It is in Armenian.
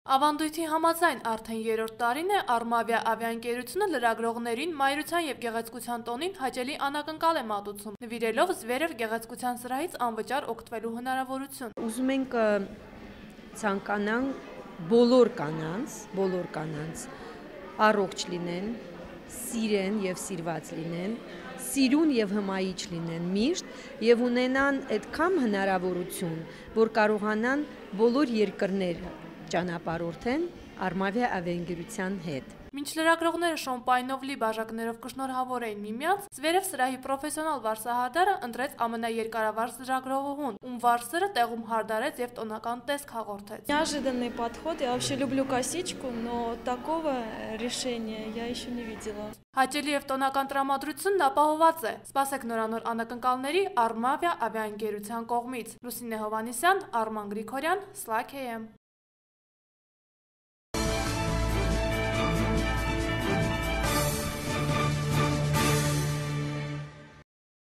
Ավանդույթի համաձայն արդեն 3-րդ տարին է Արմավիա ավիաընկերությունը լրագրողներին մայրության և գեղեցկության տոնին հաճելի անակնկալ է մատուցում, նվիրելով Զվերև գեղեցկության սրահից անվճար օգտվելու հնարավորություն։ Ուզում ենք ցանկանանք բոլոր կանանց առողջ լինեն, սիրեն և սիրված լինեն, սիրուն և հմայիչ լինեն միշտ և ունենան այդքան հնարավորություն, որ կարողանան բոլոր երկրները ճանապարհորդեն Արմավիա ավիաընկերության հետ։ Մինչ լրագրողները շոմպայնով լի բաժակներով կշնորհավոր էին միմյանց, Զվերև սրահի պրոֆեսիոնալ վարսահարդարը ընտրեց ամենաերկարավարձ լրագրողուհուն, ում վարսերը տեղում հարդարեց և տոնական տեսք հաղորդեց։ Неожиданный подход. Я вообще люблю косичку, но такого решения я еще не видела. Հաճելի և տոնական տրամադրությունն ապահոված է։ Սպասեք նորանոր անակնկալների Արմավիա ավիաընկերության կողմից։ Լուսինե Հովհաննիսյան, Արման Գրիգորյան, SLAK AM։